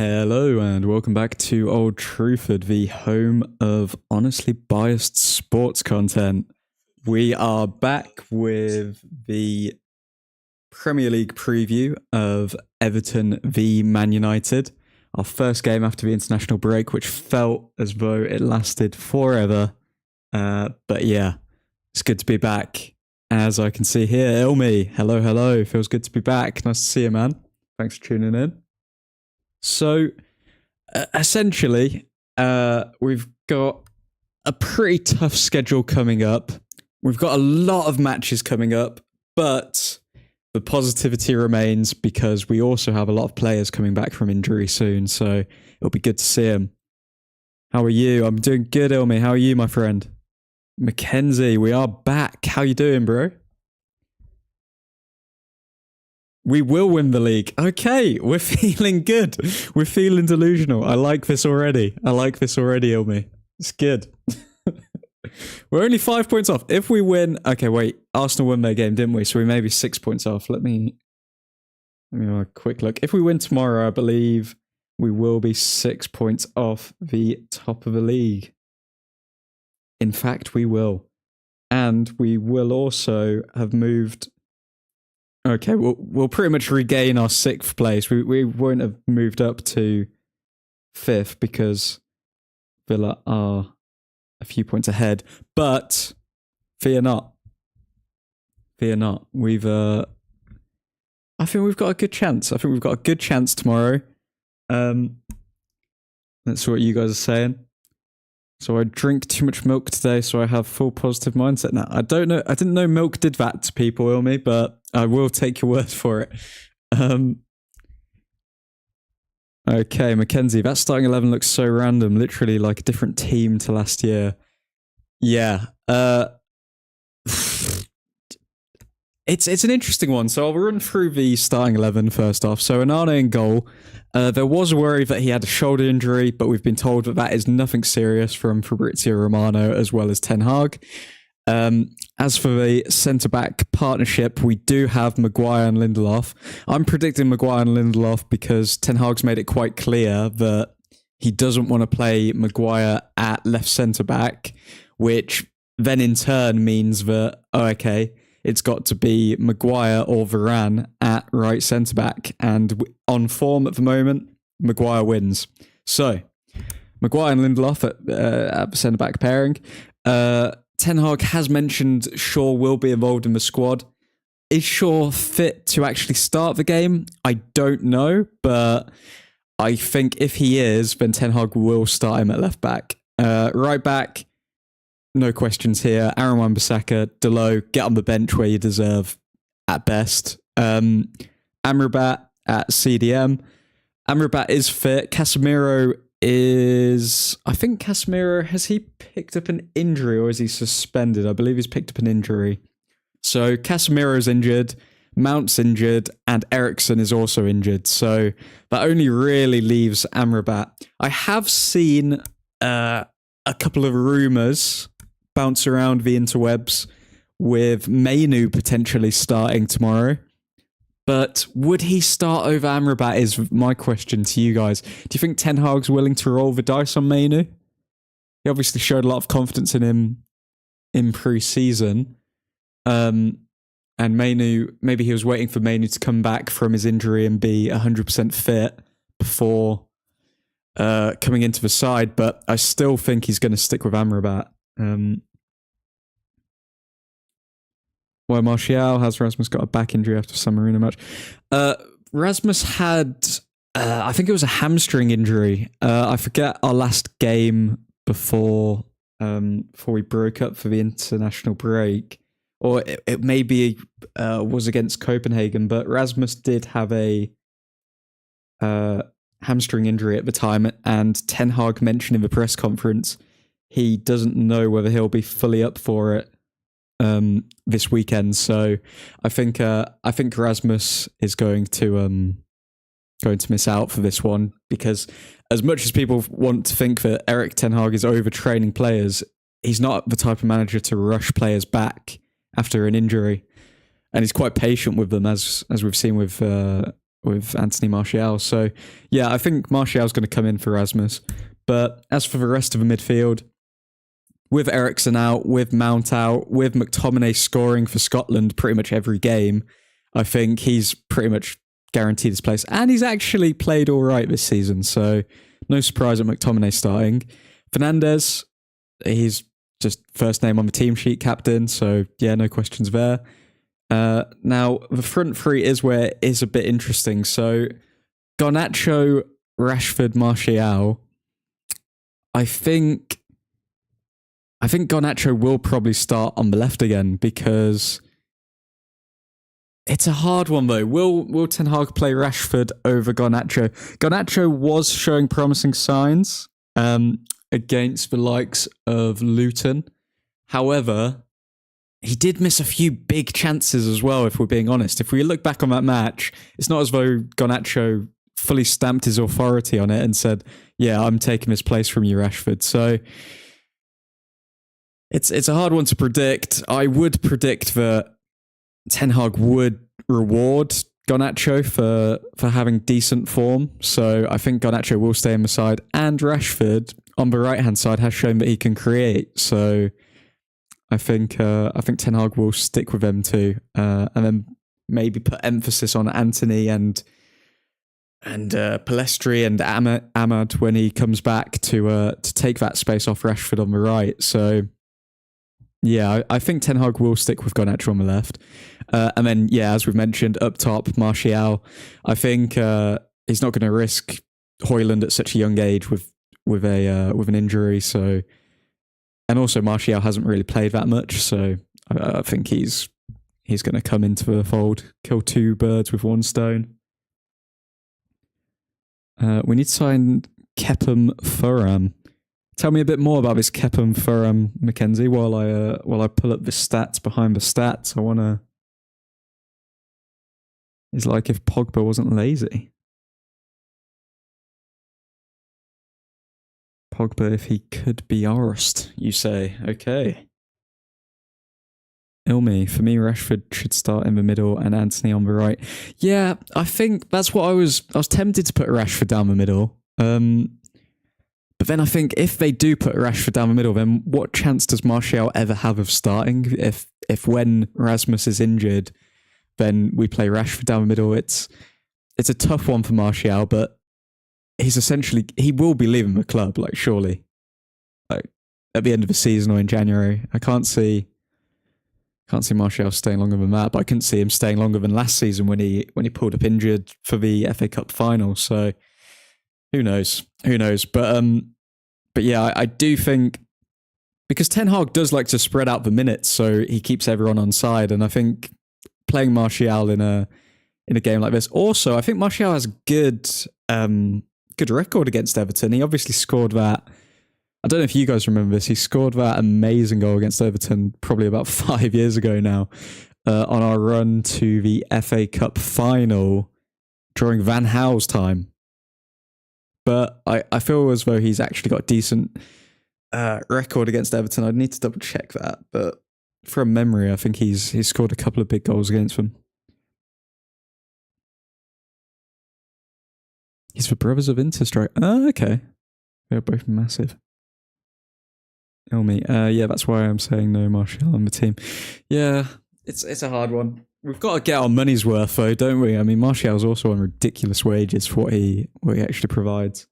Hello and welcome back to Old Truthford, the home of honestly biased sports content. We are back with the Premier League preview of Everton v Man United. Our first game after the international break, which felt as though it lasted forever. But yeah, it's good to be back. As I can see here, Ilmi, hello. Feels good to be back. Nice to see you, man. Thanks for tuning in. So, essentially, we've got a pretty tough schedule coming up. We've got a lot of matches coming up, but the positivity remains because we also have a lot of players coming back from injury soon, so it'll be good to see them. How are you? I'm doing good, Ilmi. How are you, my friend? Mackenzie, we are back. How you doing, bro? We will win the league. Okay, we're feeling good. We're feeling delusional. I like this already, Ilmi. It's good. We're only 5 points off. If we win... Okay, wait. Arsenal won their game, didn't we? So we may be 6 points off. Let me have a quick look. If we win tomorrow, I believe we will be 6 points off the top of the league. In fact, we will. And we will also have moved... Okay, we'll pretty much regain our 6th place. We won't have moved up to 5th because Villa are a few points ahead. But fear not. We've I think we've got a good chance. Tomorrow. Let's see what you guys are saying. So I drink too much milk today, so I have full positive mindset now. I don't know. I didn't know milk did that to people, Ilmi, but I will take your word for it. Okay, Mackenzie, that starting 11 looks so random, literally like a different team to last year. Yeah. It's an interesting one. So I'll run through the starting 11 first off. So Onana in goal. There was a worry that he had a shoulder injury, but we've been told that is nothing serious from Fabrizio Romano as well as Ten Hag. As for the centre-back partnership, we do have Maguire and Lindelof. I'm predicting Maguire and Lindelof because Ten Hag's made it quite clear that he doesn't want to play Maguire at left centre-back, which then in turn means that, it's got to be Maguire or Varane at right centre-back. And on form at the moment, Maguire wins. So, Maguire and Lindelof at the centre-back pairing. Ten Hag has mentioned Shaw will be involved in the squad. Is Shaw fit to actually start the game? I don't know, but I think if he is, then Ten Hag will start him at left back. Right back, no questions here. Aaron Wan-Bissaka, Dalot, get on the bench where you deserve at best. Amrabat at CDM. Amrabat is fit. Casemiro is... I think Casemiro, has he picked up an injury or is he suspended? I believe he's picked up an injury. So Casemiro's injured, Mount's injured, and Eriksen is also injured. So that only really leaves Amrabat. I have seen a couple of rumours bounce around the interwebs with Mainu potentially starting tomorrow. But would he start over Amrabat is my question to you guys. Do you think Ten Hag's willing to roll the dice on Mainu? He obviously showed a lot of confidence in him in pre-season. And Mainu, maybe he was waiting for Mainu to come back from his injury and be 100% fit before coming into the side. But I still think he's going to stick with Amrabat. Why Martial? Has Rasmus got a back injury after San Marino match? Rasmus had, I think it was a hamstring injury. I forget our last game before we broke up for the international break. Or it maybe was against Copenhagen, but Rasmus did have a hamstring injury at the time, and Ten Hag mentioned in the press conference he doesn't know whether he'll be fully up for it this weekend. So I think Rasmus is going to miss out for this one, because as much as people want to think that Erik Ten Hag is overtraining players, he's not the type of manager to rush players back after an injury, and he's quite patient with them, as we've seen with Anthony Martial. So yeah, I think Martial's going to come in for Rasmus. But as for the rest of the midfield, with Eriksen out, with Mount out, with McTominay scoring for Scotland pretty much every game, I think he's pretty much guaranteed his place. And he's actually played all right this season, so no surprise at McTominay starting. Fernandes, he's just first name on the team sheet, captain, so yeah, no questions there. Now, the front three is where it is a bit interesting. So, Garnacho, Rashford, Martial. I think Garnacho will probably start on the left again because it's a hard one though. Will Ten Hag play Rashford over Garnacho? Garnacho was showing promising signs against the likes of Luton. However, he did miss a few big chances as well, if we're being honest. If we look back on that match, it's not as though Garnacho fully stamped his authority on it and said, yeah, I'm taking this place from you, Rashford. So it's a hard one to predict. I would predict that Ten Hag would reward Garnacho for having decent form. So I think Garnacho will stay in the side. And Rashford, on the right-hand side, has shown that he can create. So I think Ten Hag will stick with them too, and then maybe put emphasis on Anthony and Pellistri and Ahmad when he comes back to take that space off Rashford on the right. So yeah, I think Ten Hag will stick with Garnacho on the left, and then yeah, as we've mentioned up top, Martial. I think he's not going to risk Højlund at such a young age with an injury. So. And also, Martial hasn't really played that much, so I think he's going to come into the fold, kill two birds with one stone. We need to sign Kepem Thuram. Tell me a bit more about this Kepem Thuram, Mackenzie. While I pull up the stats behind the stats, I want to. It's like if Pogba wasn't lazy. Pogba, if he could be arsed, you say. Okay. Ilmi, for me, Rashford should start in the middle and Anthony on the right. Yeah, I think that's what I was tempted to put Rashford down the middle. But then I think if they do put Rashford down the middle, then what chance does Martial ever have of starting? If when Rasmus is injured, then we play Rashford down the middle. It's a tough one for Martial, but he will be leaving the club, like surely, like at the end of the season or in January. I can't see Martial staying longer than that, but I couldn't see him staying longer than last season when he pulled up injured for the FA Cup final. So who knows? But yeah, I do think because Ten Hag does like to spread out the minutes, so he keeps everyone on side, and I think playing Martial in a game like this. Also, I think Martial has good record against Everton. He obviously scored that. I don't know if you guys remember this. He scored that amazing goal against Everton probably about 5 years ago now on our run to the FA Cup final during Van Gaal's time. But I feel as though he's actually got a decent record against Everton. I'd need to double check that. But from memory, I think he's scored a couple of big goals against them. He's the brothers of Interstrike. Oh, okay. They're both massive. Ilmi. Yeah, that's why I'm saying no Martial on the team. Yeah, it's a hard one. We've got to get our money's worth though, don't we? I mean, Martial's also on ridiculous wages for what he actually provides.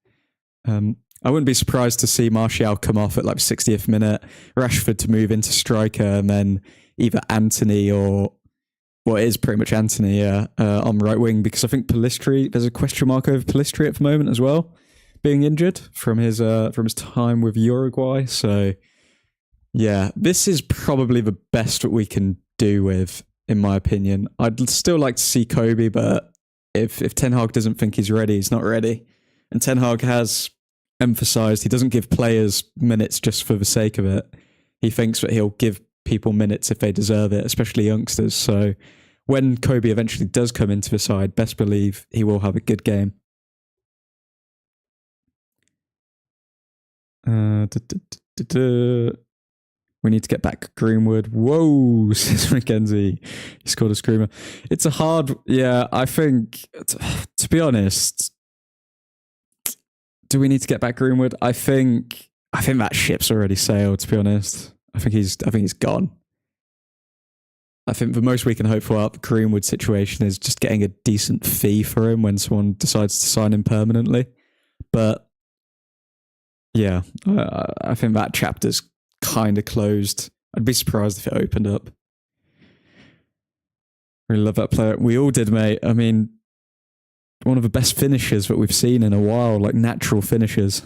I wouldn't be surprised to see Martial come off at like 60th minute, Rashford to move into striker, and then either Anthony or it is pretty much Anthony on the right wing, because I think Pellistri, there's a question mark over Pellistri at the moment as well, being injured from his time with Uruguay. So yeah, this is probably the best that we can do with, in my opinion. I'd still like to see Kobe, but if Ten Hag doesn't think he's ready, he's not ready. And Ten Hag has emphasised he doesn't give players minutes just for the sake of it. He thinks that he'll give people minutes if they deserve it, especially youngsters. So when Kobe eventually does come into the side, best believe he will have a good game. We need to get back Greenwood. Whoa, says Mackenzie. He scored a screamer. It's a hard... Yeah, I think... To be honest... Do we need to get back Greenwood? I think that ship's already sailed, to be honest. I think he's gone. I think the most we can hope for Greenwood's situation is just getting a decent fee for him when someone decides to sign him permanently. But yeah, I think that chapter's kind of closed. I'd be surprised if it opened up. Really love that player. We all did, mate. I mean, one of the best finishers that we've seen in a while, like natural finishers.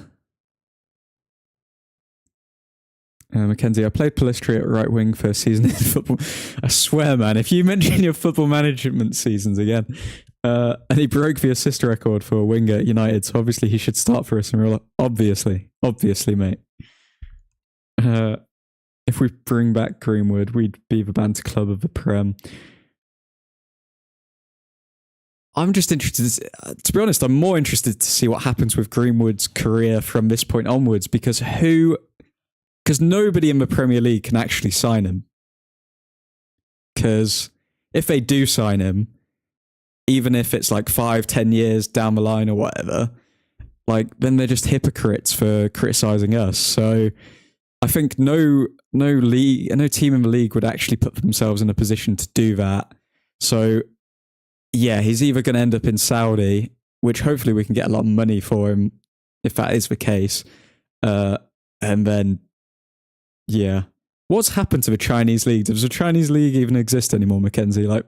Mackenzie, I played Palistri at right wing for a season in football. I swear, man, if you mention your football management seasons again, and he broke the assist record for a winger at United, so obviously he should start for us in real life. Obviously, mate. If we bring back Greenwood, we'd be the banter club of the Prem. I'm just interested, to be honest, I'm more interested to see what happens with Greenwood's career from this point onwards, because nobody in the Premier League can actually sign him. Because if they do sign him, even if it's like 5-10 years down the line or whatever, like then they're just hypocrites for criticising us. So I think no team in the league would actually put themselves in a position to do that. So yeah, he's either going to end up in Saudi, which hopefully we can get a lot of money for him if that is the case. And then, yeah. What's happened to the Chinese league? Does the Chinese league even exist anymore, Mackenzie? Like,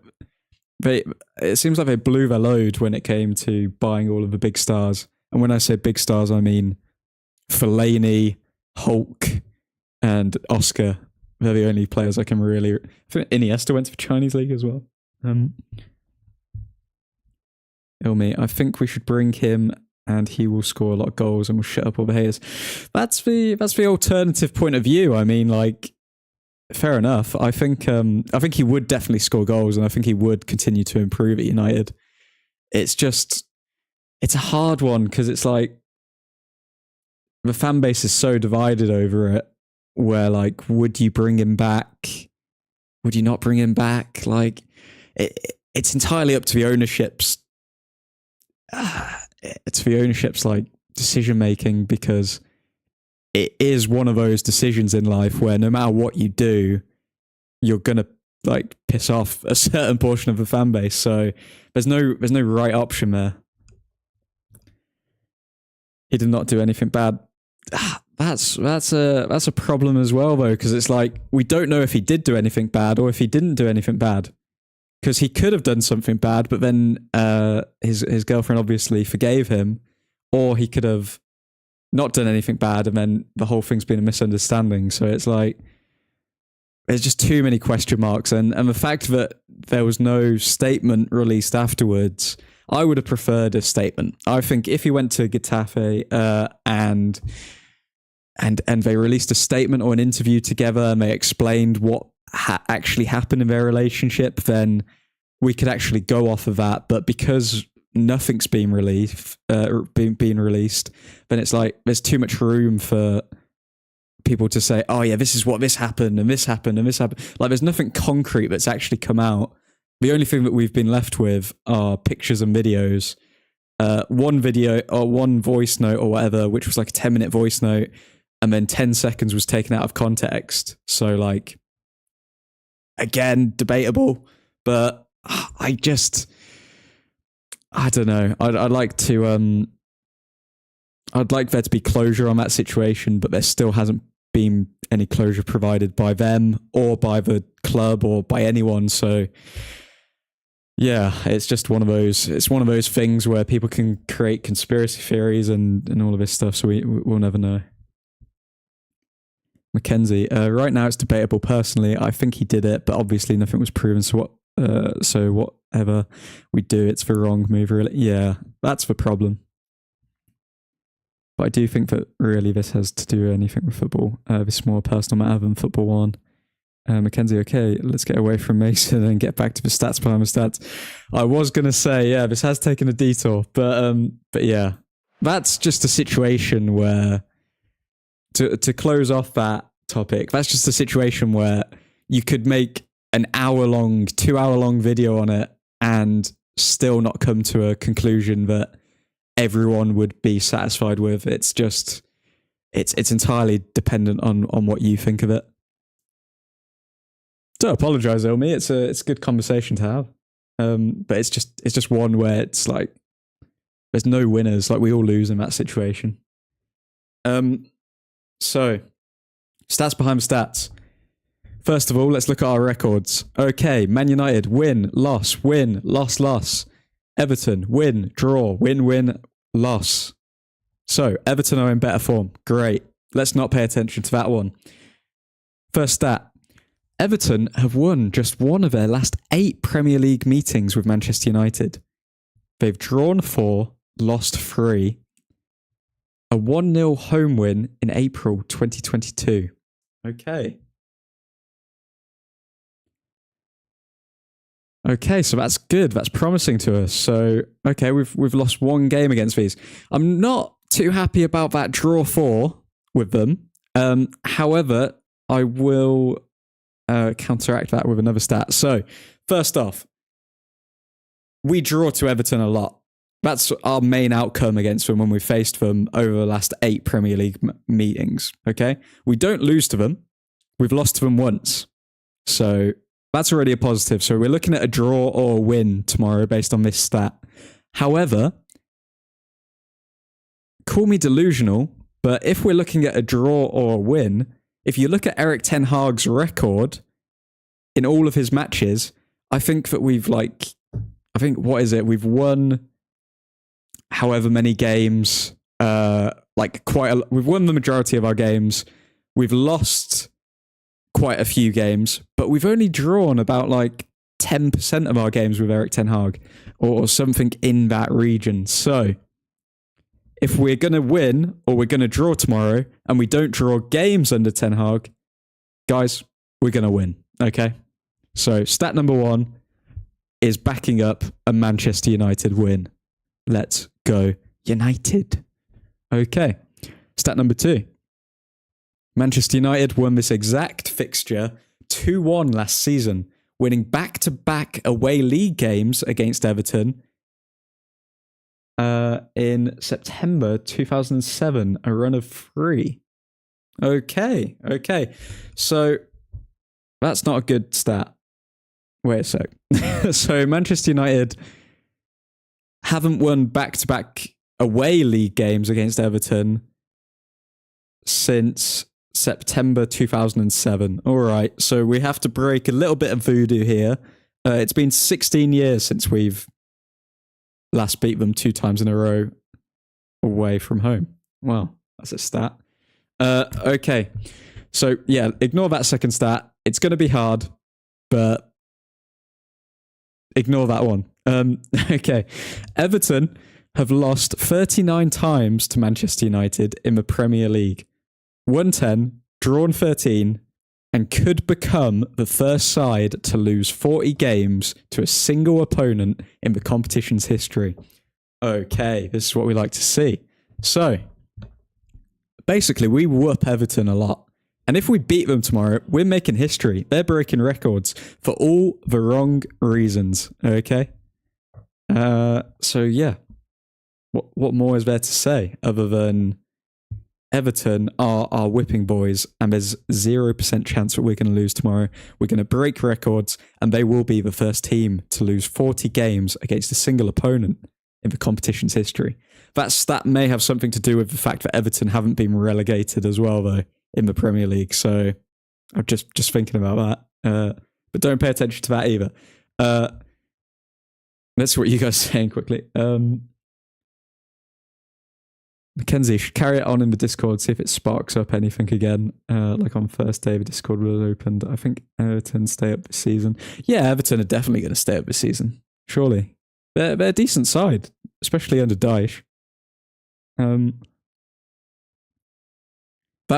it seems like they blew their load when it came to buying all of the big stars. And when I say big stars, I mean Fellaini, Hulk, and Oscar. They're the only players I can really... I think Iniesta went to the Chinese league as well. Ilmi, I think we should bring him and he will score a lot of goals and will shut up all the haters. That's the alternative point of view. I mean, like, fair enough. I think he would definitely score goals and I think he would continue to improve at United. It's a hard one because it's like the fan base is so divided over it where, like, would you bring him back? Would you not bring him back? Like, it's entirely up to the ownership's like decision making, because it is one of those decisions in life where no matter what you do, you're gonna like piss off a certain portion of the fan base. So there's no right option there. He did not do anything bad. That's a problem as well though, because it's like we don't know if he did do anything bad or if he didn't do anything bad. Because he could have done something bad, but then his girlfriend obviously forgave him, or he could have not done anything bad, and then the whole thing's been a misunderstanding. So it's like there's just too many question marks, and the fact that there was no statement released afterwards, I would have preferred a statement. I think if he went to Getafe and they released a statement or an interview together, and they explained what actually happened in their relationship, then we could actually go off of that. But because nothing's been released, then it's like there's too much room for people to say, oh yeah, this is what this happened and this happened and this happened. Like there's nothing concrete that's actually come out. The only thing that we've been left with are pictures and videos. One video or one voice note or whatever, which was like a 10-minute voice note, and then 10 seconds was taken out of context. So like, again, debatable, but I don't know. I'd like there to be closure on that situation, but there still hasn't been any closure provided by them or by the club or by anyone. So yeah, it's just one of those. It's one of those things where people can create conspiracy theories and all of this stuff. So we'll never know. Mackenzie, right now it's debatable. Personally, I think he did it, but obviously nothing was proven. So whatever we do, it's the wrong move. Really, yeah, that's the problem. But I do think that really this has to do anything with football. This is more personal matter than football one. Mackenzie, okay, let's get away from Mason and get back to the stats behind the stats. I was gonna say, yeah, this has taken a detour, but yeah, that's just a situation where. To close off that, topic. That's just a situation where you could make an 2-hour-long video on it and still not come to a conclusion that everyone would be satisfied with. It's just, it's entirely dependent on what you think of it. Don't apologize, Ilmi. It's a good conversation to have. But it's just one where it's like there's no winners. Like we all lose in that situation. So stats behind the stats. First of all, let's look at our records. Okay, Man United, win, loss, loss. Everton, win, draw, win, loss. So, Everton are in better form. Great. Let's not pay attention to that one. First stat. Everton have won just one of their last 8 Premier League meetings with Manchester United. They've drawn 4, lost 3. A 1-0 home win in April 2022. Okay. Okay, so that's good. That's promising to us. So, okay, we've lost 1 game against these. I'm not too happy about that draw 4 with them. However, I will counteract that with another stat. So, first off, we draw to Everton a lot. That's our main outcome against them when we faced them over the last 8 Premier League meetings. Okay, we don't lose to them. We've lost to them once. So that's already a positive. So we're looking at a draw or a win tomorrow based on this stat. However, call me delusional, but if we're looking at a draw or a win, if you look at Erik ten Hag's record in all of his matches, I think that we've what is it? We've won however many games, we've won the majority of our games. We've lost quite a few games, but we've only drawn about 10% of our games with Erik ten Hag or something in that region. So if we're going to win or we're going to draw tomorrow and we don't draw games under ten Hag, guys, we're going to win. Okay. So stat number 1 is backing up a Manchester United win. Let's go United. Okay. Stat number 2. Manchester United won this exact fixture 2-1 last season, winning back-to-back away league games against Everton in September 2007, a run of 3. Okay. So that's not a good stat. Wait a sec. So Manchester United haven't won back-to-back away league games against Everton since September 2007. All right, so we have to break a little bit of voodoo here. It's been 16 years since we've last beat them 2 times in a row away from home. Wow, that's a stat. Okay, so yeah, ignore that second stat. It's going to be hard, but ignore that one. Okay, Everton have lost 39 times to Manchester United in the Premier League. Won 10, drawn 13, and could become the first side to lose 40 games to a single opponent in the competition's history. Okay, this is what we like to see. So, basically, we whoop Everton a lot. And if we beat them tomorrow, we're making history. They're breaking records for all the wrong reasons. Okay? So, yeah. What more is there to say other than Everton are our whipping boys, and there's 0% chance that we're going to lose tomorrow. We're going to break records, and they will be the first team to lose 40 games against a single opponent in the competition's history. That stat may have something to do with the fact that Everton haven't been relegated as well, though, in the Premier League. So I'm just thinking about that. But don't pay attention to that either. Let's see what you guys are saying quickly. Mackenzie, should carry it on in the Discord, see if it sparks up anything again. Like on first day the Discord was opened. I think Everton stay up this season. Yeah, Everton are definitely going to stay up this season. Surely. They're a decent side, especially under Daesh. That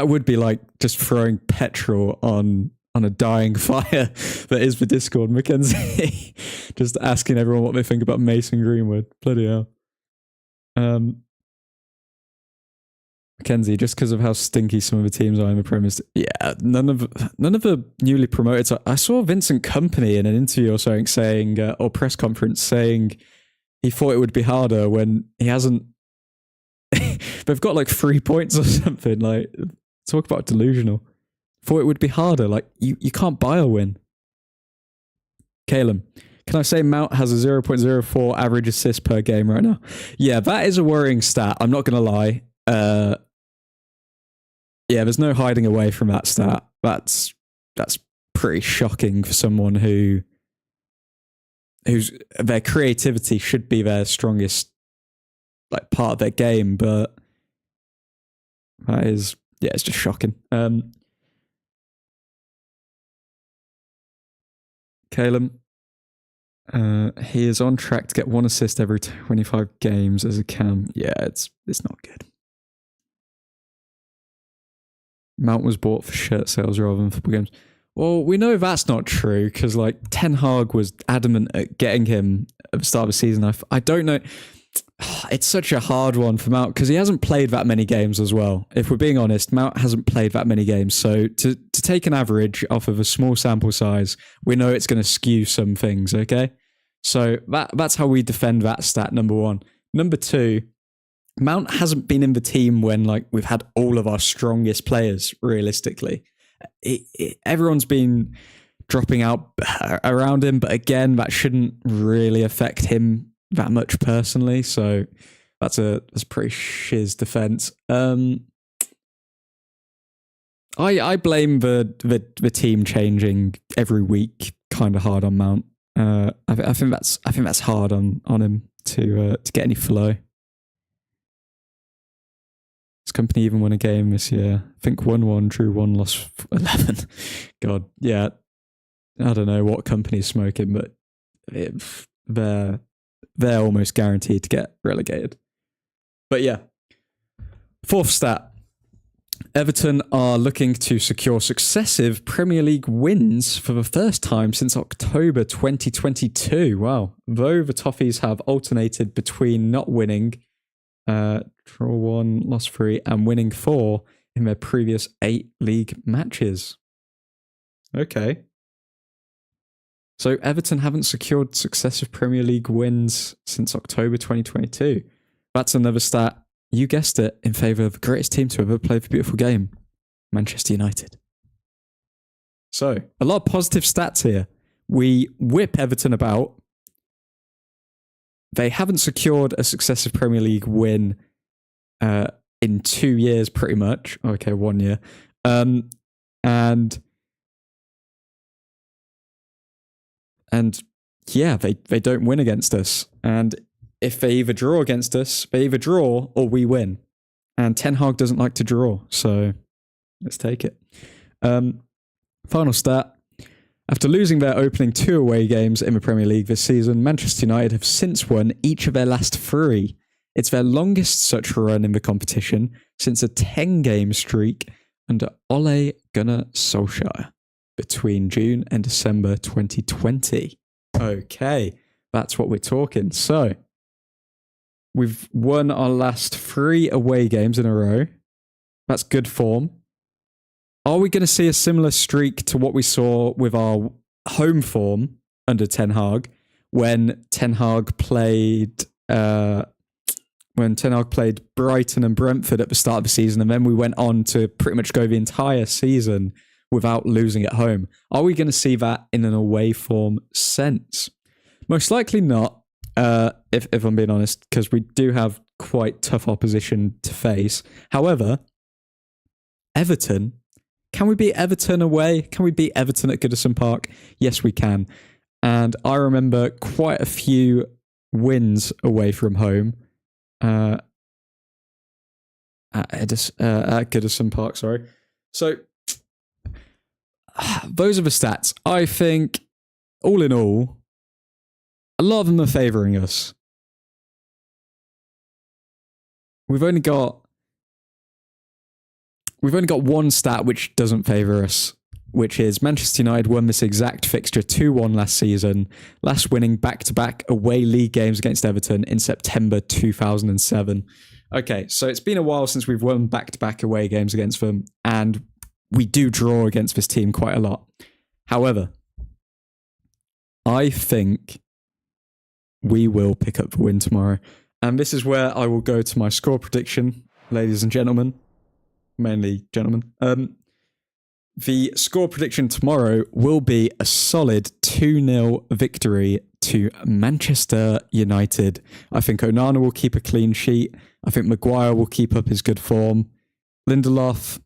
would be like just throwing petrol on a dying fire that is the Discord, Mackenzie. Just asking everyone what they think about Mason Greenwood. Bloody hell. Mackenzie, just because of how stinky some of the teams are in the Premier League. Yeah, none of the newly promoted. I saw Vincent Kompany in an interview or something saying, or press conference saying, he thought it would be harder when he hasn't. They've got like 3 points or something. Like, talk about delusional. Thought it would be harder. Like, you can't buy a win. Caleb, can I say Mount has a 0.04 average assist per game right now? Yeah, that is a worrying stat. I'm not going to lie. Yeah, there's no hiding away from that stat. That's pretty shocking for someone whose their creativity should be their strongest like part of their game, but that is, yeah, it's just shocking. Caleb, he is on track to get 1 assist every 25 games as a cam. Yeah, it's not good. Mount was bought for shirt sales rather than football games. Well, we know that's not true because like Ten Hag was adamant at getting him at the start of the season. I don't know. It's such a hard one for Mount because he hasn't played that many games as well. If we're being honest, Mount hasn't played that many games. So to take an average off of a small sample size, we know it's going to skew some things, okay? So that's how we defend that stat, number one. Number two, Mount hasn't been in the team when like we've had all of our strongest players, realistically. Everyone's been dropping out around him, but again, that shouldn't really affect him that much personally. So that's a pretty shiz defense. I blame the team changing every week kind of hard on Mount. I think that's hard on him to get any flow. His company even won a game this year. I think 1-1, drew 1, lost 11. God, yeah. I don't know what company's smoking, but they're almost guaranteed to get relegated. But yeah. Fourth stat. Everton are looking to secure successive Premier League wins for the first time since October 2022. Wow. Though the Toffees have alternated between not winning, draw 1, lost 3, and winning 4 in their previous 8 league matches. Okay. So Everton haven't secured successive Premier League wins since October 2022. That's another stat, you guessed it, in favour of the greatest team to ever play the beautiful game, Manchester United. So, a lot of positive stats here. We whip Everton about. They haven't secured a successive Premier League win in 2 years, pretty much. Okay, 1 year. And yeah, they don't win against us. And if they either draw against us, they either draw or we win. And Ten Hag doesn't like to draw, so let's take it. Final stat. After losing their opening 2 away games in the Premier League this season, Manchester United have since won each of their last 3. It's their longest such run in the competition since a 10-game streak under Ole Gunnar Solskjaer between June and December 2020. Okay, that's what we're talking. So, we've won our last 3 away games in a row. That's good form. Are we going to see a similar streak to what we saw with our home form under Ten Hag when Ten Hag played Brighton and Brentford at the start of the season, and then we went on to pretty much go the entire season without losing at home? Are we going to see that in an away form sense? Most likely not, if I'm being honest, because we do have quite tough opposition to face. However, Everton, can we beat Everton away? Can we beat Everton at Goodison Park? Yes, we can. And I remember quite a few wins away from home at Goodison Park, sorry. So, those are the stats. I think, all in all, a lot of them are favouring us. We've only got one stat which doesn't favour us, which is Manchester United won this exact fixture 2-1 last season, last winning back-to-back away league games against Everton in September 2007. Okay, so it's been a while since we've won back-to-back away games against them, and we do draw against this team quite a lot. However, I think we will pick up the win tomorrow. And this is where I will go to my score prediction, ladies and gentlemen. Mainly gentlemen. The score prediction tomorrow will be a solid 2-0 victory to Manchester United. I think Onana will keep a clean sheet. I think Maguire will keep up his good form. Lindelof,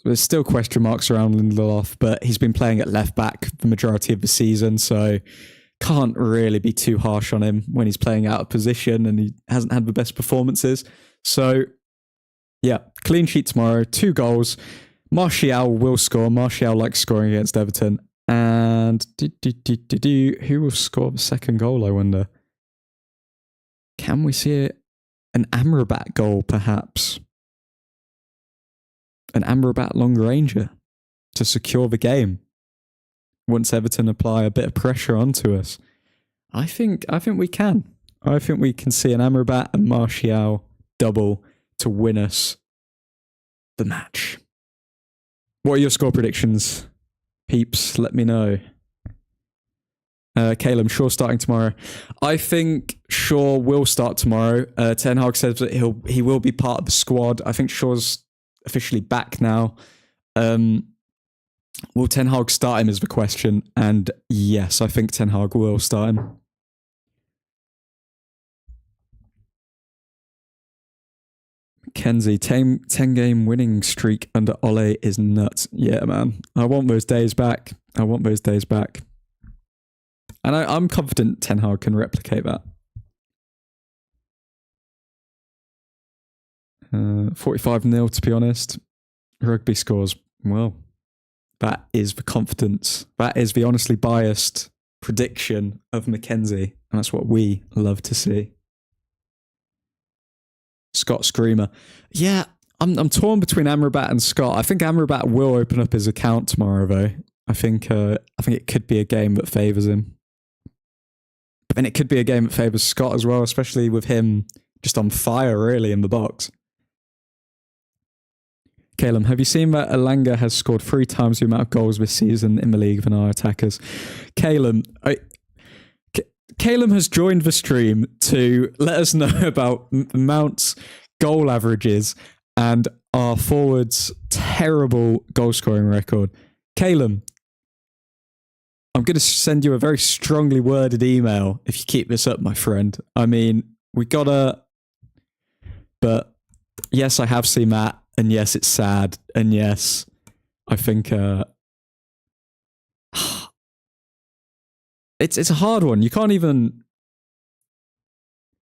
there's still question marks around Lindelof, but he's been playing at left back the majority of the season, so can't really be too harsh on him when he's playing out of position and he hasn't had the best performances. So, yeah, clean sheet tomorrow, 2 goals. Martial will score. Martial likes scoring against Everton. And who will score the second goal, I wonder? Can we see an Amrabat goal, perhaps? An Amrabat long ranger to secure the game once Everton apply a bit of pressure onto us. I think we can. I think we can see an Amrabat and Martial double to win us the match. What are your score predictions, peeps? Let me know. Caleb, Shaw starting tomorrow. I think Shaw will start tomorrow. Ten Hag says that he will be part of the squad. I think Shaw's officially back now. Will Ten Hag start him is the question. And yes, I think Ten Hag will start him. Kenzie, 10-game winning streak under Ole is nuts. Yeah, man. I want those days back. And I'm confident Ten Hag can replicate that. 45-0, to be honest. Rugby scores, well, that is the confidence. That is the honestly biased prediction of Mackenzie. And that's what we love to see. Scott Screamer. Yeah, I'm torn between Amrabat and Scott. I think Amrabat will open up his account tomorrow, though. I think it could be a game that favours him. But then it could be a game that favours Scott as well, especially with him just on fire, really, in the box. Caleb, have you seen that Elanga has scored 3 times the amount of goals this season in the league than our attackers? Caleb has joined the stream to let us know about Mount's goal averages and our forwards' terrible goal scoring record. Caleb, I'm going to send you a very strongly worded email if you keep this up, my friend. I mean, we gotta... But yes, I have seen that. And yes, it's sad. And yes, I think... It's a hard one. You can't even...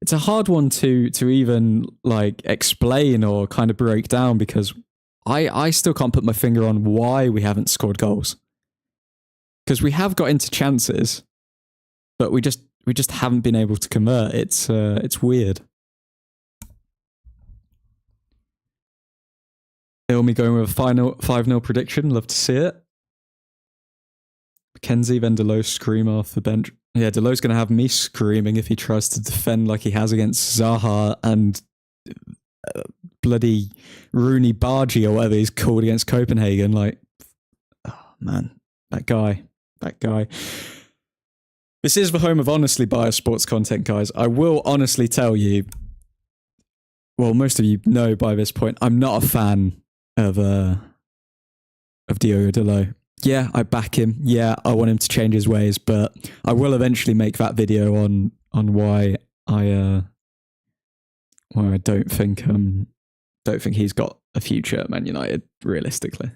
It's a hard one to even like explain or kind of break down because I still can't put my finger on why we haven't scored goals. Because we have got into chances, but we just haven't been able to convert. It's weird. Ilmi going with a final 5-0 prediction. Love to see it. Mackenzie, then Delos scream off the bench. Yeah, Delos going to have me screaming if he tries to defend like he has against Zaha and bloody Rooney Bargy or whatever he's called against Copenhagen. Like, oh man, that guy. This is the home of honestly biased sports content, guys. I will honestly tell you, well, most of you know by this point, I'm not a fan of Diogo Dalot. Yeah, I back him. Yeah, I want him to change his ways, but I will eventually make that video on why I don't think he's got a future at Man United realistically.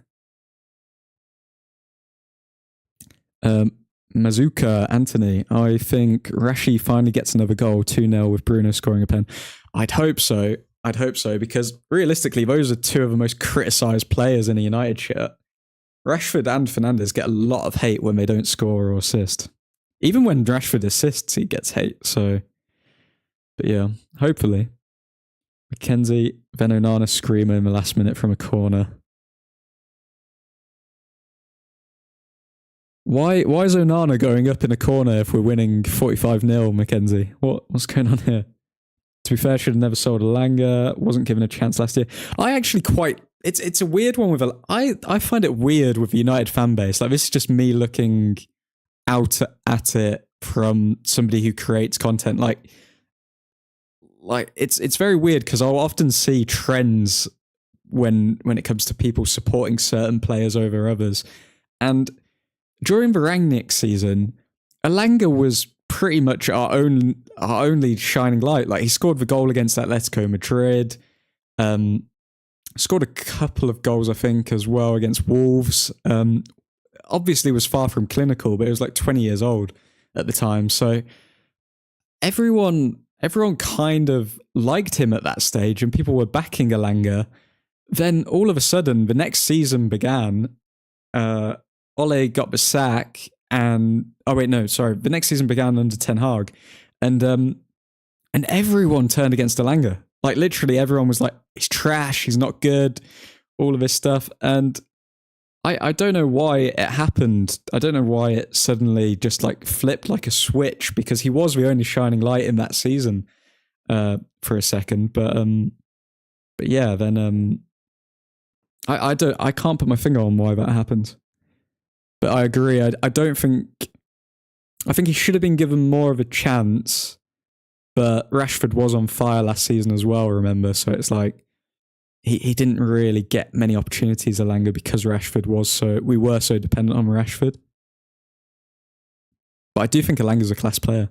Mazuka Anthony, I think Rashi finally gets another goal, 2-0 with Bruno scoring a pen. I'd hope so because realistically those are 2 of the most criticised players in a United shirt. Rashford and Fernandes get a lot of hate when they don't score or assist. Even when Rashford assists, he gets hate. So, but yeah, hopefully. Mackenzie, then Onana screamer in the last minute from a corner. Why is Onana going up in a corner if we're winning 45-0, Mackenzie? What's going on here? To be fair, should have never sold Elanga. Wasn't given a chance last year. I actually quite. It's a weird one with. I find it weird with the United fan base. Like, this is just me looking out at it from somebody who creates content. Like it's very weird because I'll often see trends when it comes to people supporting certain players over others. And during the Rangnick season, Elanga was pretty much our only shining light. Like, he scored the goal against Atletico Madrid, scored a couple of goals, I think, as well against Wolves. Obviously was far from clinical, but it was like 20 years old at the time. So everyone kind of liked him at that stage, and people were backing Elanga. Then all of a sudden, the next season began. Ole got the sack, and the next season began under Ten Hag, and everyone turned against Elanga. Like, literally everyone was like, he's trash, he's not good, all of this stuff. And I don't know why it happened. I don't know why it suddenly just like flipped like a switch, because he was the only shining light in that season for a second. But yeah, then I can't put my finger on why that happened. But I agree. I think he should have been given more of a chance. But Rashford was on fire last season as well, remember? So it's like he didn't really get many opportunities, Elanga, because we were so dependent on Rashford. But I do think Elanga's a class player.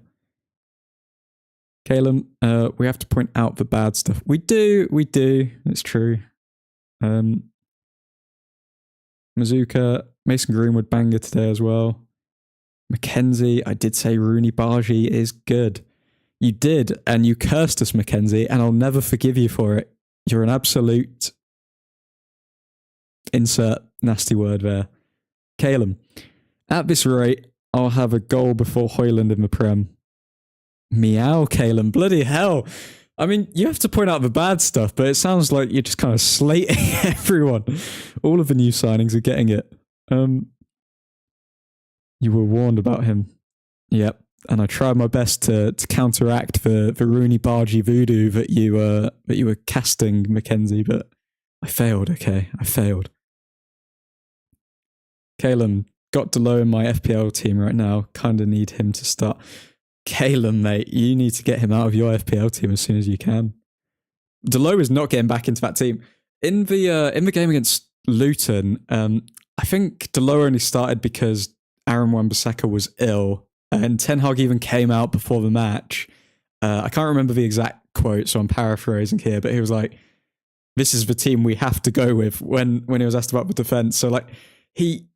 Calum, we have to point out the bad stuff. We do. It's true. Mazuka, Mason Greenwood banger today as well. Mackenzie, I did say Rooney Bargy is good. You did, and you cursed us, Mackenzie, and I'll never forgive you for it. You're an absolute... Insert nasty word there. Calum, at this rate, I'll have a goal before Højlund in the Prem. Meow, Calum, bloody hell. I mean, you have to point out the bad stuff, but it sounds like you're just kind of slating everyone. All of the new signings are getting it. You were warned about him. Yep. And I tried my best to counteract the Rooney Bargy voodoo that you were casting, Mackenzie, but I failed, okay? I failed. Calum, got Delo in my FPL team right now. Kind of need him to start. Calum, mate, you need to get him out of your FPL team as soon as you can. Delo is not getting back into that team. In the game against Luton, I think Delo only started because Aaron Wan-Bissaka was ill, and Ten Hag even came out before the match. I can't remember the exact quote, so I'm paraphrasing here, but he was like, "This is the team we have to go with," when he was asked about the defense. So like he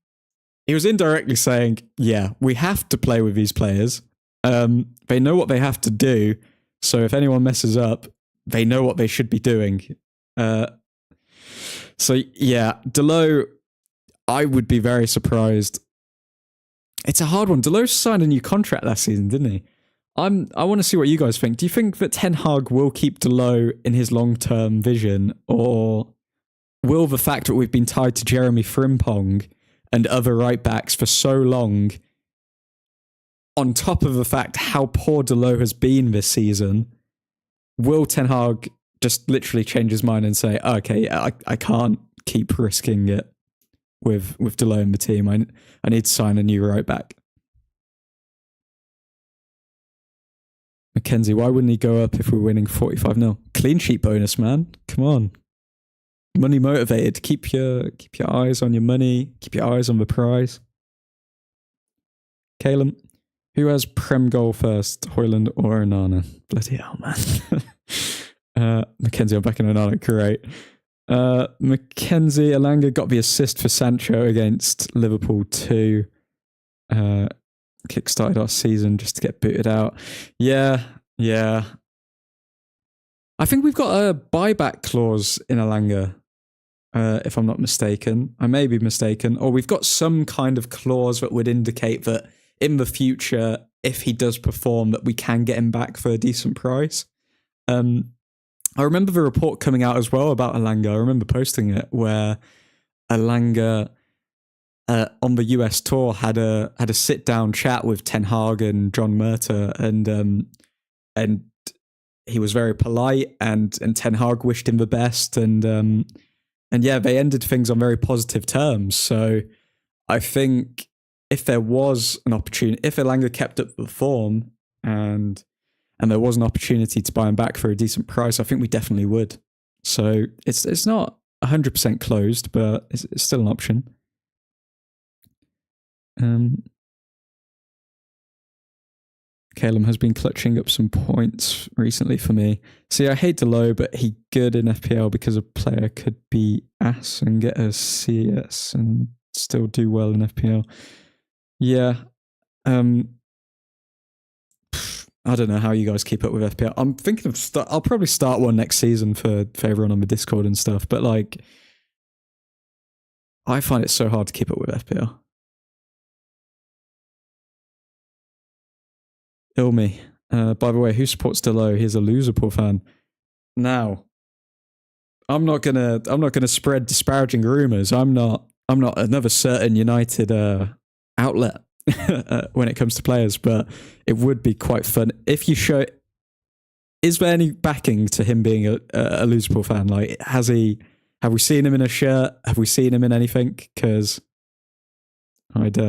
was indirectly saying, "Yeah, we have to play with these players. They know what they have to do. So if anyone messes up, they know what they should be doing." So yeah, Delo, I would be very surprised. It's a hard one. Delo signed a new contract last season, didn't he? I want to see what you guys think. Do you think that Ten Hag will keep Delo in his long-term vision, or will the fact that we've been tied to Jeremy Frimpong and other right-backs for so long, on top of the fact how poor Delo has been this season, will Ten Hag just literally change his mind and say, okay, I can't keep risking it with Delo in the team. I need to sign a new right back. Mackenzie, why wouldn't he go up if we're winning 45-0? Clean sheet bonus, man. Come on. Money motivated. Keep your eyes on your money. Keep your eyes on the prize. Calum, who has Prem goal first, Højlund or Onana? Bloody hell, man. Mackenzie, I'm back in Onana. Great. Mackenzie, Elanga got the assist for Sancho against Liverpool 2. Kickstarted our season just to get booted out. Yeah. I think we've got a buyback clause in Elanga, if I'm not mistaken. I may be mistaken. Or we've got some kind of clause that would indicate that in the future, if he does perform, that we can get him back for a decent price. I remember the report coming out as well about Elanga. I remember posting it, where Elanga on the US tour had a sit down chat with Ten Hag and John Murta, and he was very polite, and Ten Hag wished him the best, and yeah, they ended things on very positive terms. So I think if there was an opportunity, if Elanga kept up the form, and there was an opportunity to buy him back for a decent price, I think we definitely would. So it's not 100% closed, but it's still an option. Calum has been clutching up some points recently for me. See, I hate Delo, but he good in FPL because a player could be ass and get a CS and still do well in FPL. Yeah. I don't know how you guys keep up with FPL. I'm thinking of I'll probably start one next season for everyone on the Discord and stuff, but like I find it so hard to keep up with FPL. Ilmi. By the way, who supports Delo? He's a Liverpool fan. Now, I'm not gonna spread disparaging rumors. I'm not another certain United outlet when it comes to players, but it would be quite fun if you show. Is there any backing to him being a Liverpool fan? Like, have we seen him in a shirt? Have we seen him in anything? Because I'd.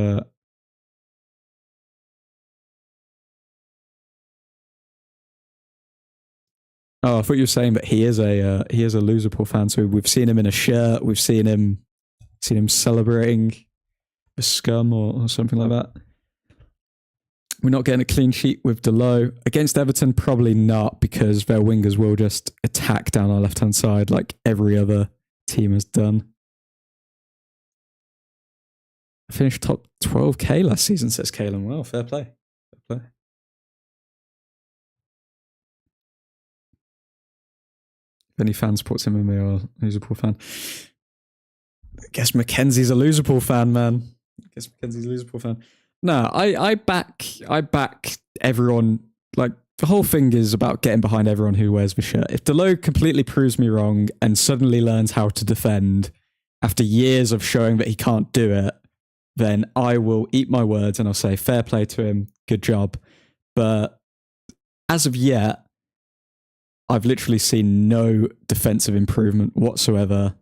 Oh, I thought you were saying that he is a Liverpool fan. So we've seen him in a shirt. We've seen him celebrating the scum or something like that. We're not getting a clean sheet with Delo against Everton. Probably not, because their wingers will just attack down our left hand side like every other team has done. I finished top 12k last season, says Calum. Well, fair play. Fair play. If any fan supports him and me or a Liverpool fan. I guess Mackenzie's a Liverpool fan, man. No, I back everyone. Like, the whole thing is about getting behind everyone who wears the shirt. If Delo completely proves me wrong and suddenly learns how to defend after years of showing that he can't do it, then I will eat my words and I'll say fair play to him, good job. But as of yet, I've literally seen no defensive improvement whatsoever.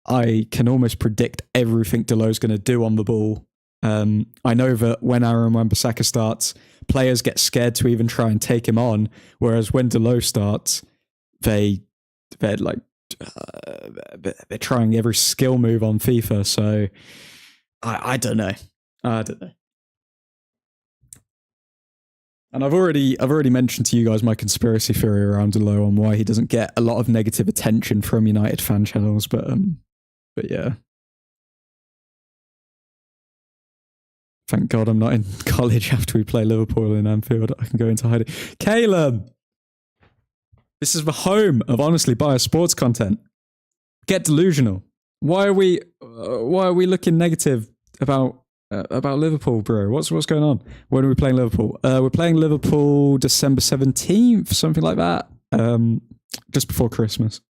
I can almost predict everything Delo's going to do on the ball. I know that when Aaron Wan-Bissaka starts, players get scared to even try and take him on, whereas when Delo starts, they're trying every skill move on FIFA. So I don't know. And I've already mentioned to you guys my conspiracy theory around Delo on why he doesn't get a lot of negative attention from United fan channels, but yeah. Thank God I'm not in college after we play Liverpool in Anfield. I can go into hiding. Caleb! This is the home of honestly biased sports content. Get delusional. Why are we looking negative about Liverpool, bro? What's going on? When are we playing Liverpool? We're playing Liverpool December 17th, something like that. Just before Christmas.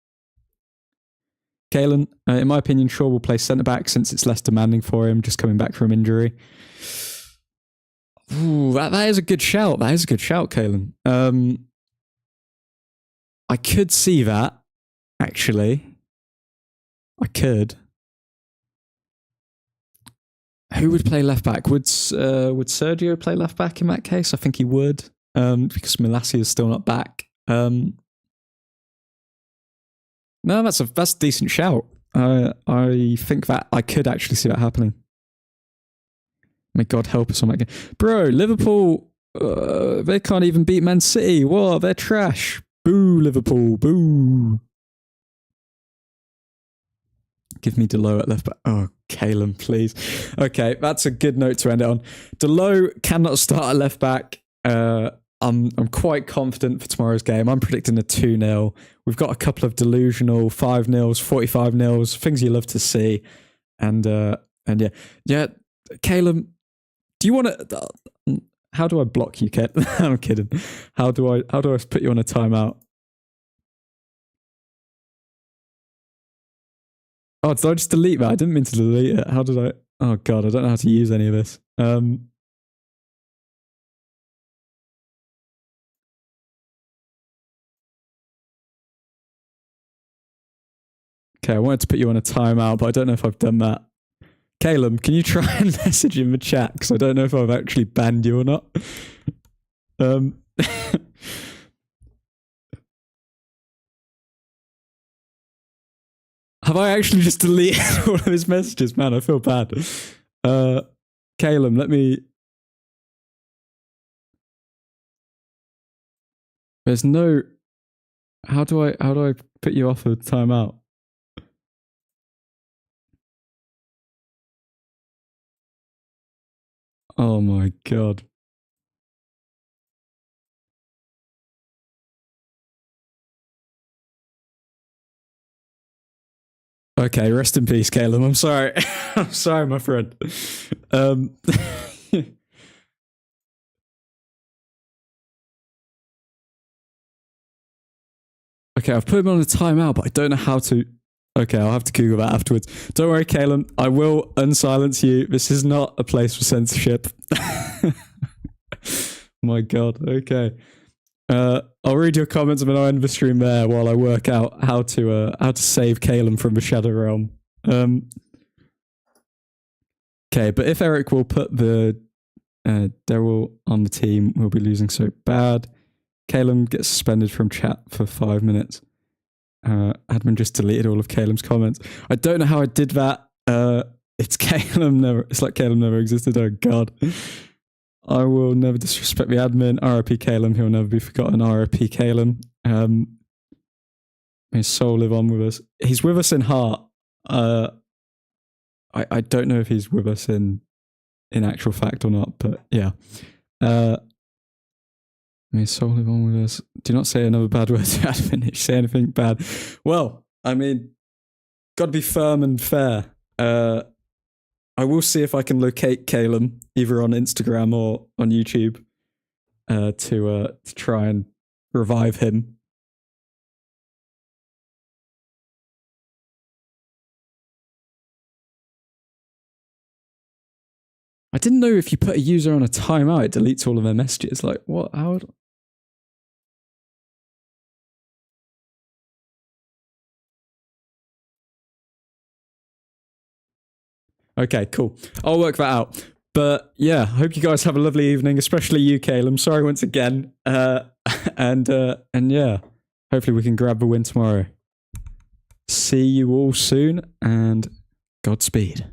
Kalen, in my opinion, Shaw will play centre-back since it's less demanding for him, just coming back from injury. Ooh, that is a good shout. That is a good shout, Kalen. I could see that, actually. I could. Who would play left-back? Would Sergio play left-back in that case? I think he would, because Milassi is still not back. No, that's a decent shout. I think that I could actually see that happening. May God help us on that game. Bro, Liverpool, they can't even beat Man City. What? They're trash. Boo, Liverpool. Boo. Give me Delo at left back. Oh, Calum, please. Okay, that's a good note to end it on. Delo cannot start at left back. I'm quite confident for tomorrow's game. I'm predicting a 2-0. We've got a couple of delusional 5-0s, 45-0s, things you love to see. And yeah. Caleb, do you want to? How do I block you, Kate? I'm kidding. How do I put you on a timeout? Oh, did I just delete that? I didn't mean to delete it. How did I? Oh God, I don't know how to use any of this. Okay, I wanted to put you on a timeout, but I don't know if I've done that. Caleb, can you try and message in the chat? Because I don't know if I've actually banned you or not. Have I actually just deleted all of his messages? Man, I feel bad. Caleb, let me... There's no... How do I put you off of timeout? Oh my god. Okay, rest in peace, Caleb. I'm sorry. I'm sorry, my friend. Okay, I've put him on a timeout, but I don't know how to... Okay, I'll have to Google that afterwards. Don't worry, Caleb. I will unsilence you. This is not a place for censorship. My god, okay. I'll read your comments and then I'll end the stream there while I work out how to save Caleb from the Shadow Realm. Okay, but if Eric will put the Daryl on the team, we'll be losing so bad. Caleb gets suspended from chat for 5 minutes. Admin just deleted all of Caleb's comments. I don't know how I did that. It's like Caleb never existed. Oh god. I will never disrespect the admin. RIP Caleb, he'll never be forgotten. RIP Caleb. May his soul live on with us. He's with us in heart. I don't know if he's with us in actual fact or not, but yeah. May his soul live on with us. Do not say another bad word to admin if you say anything bad. Well, I mean, gotta be firm and fair. I will see if I can locate Caleb either on Instagram or on YouTube to try and revive him. I didn't know if you put a user on a timeout, it deletes all of their messages. Like, what? How? Okay, cool. I'll work that out. But yeah, I hope you guys have a lovely evening, especially you, Caleb. I'm sorry once again. And yeah, hopefully we can grab the win tomorrow. See you all soon and Godspeed.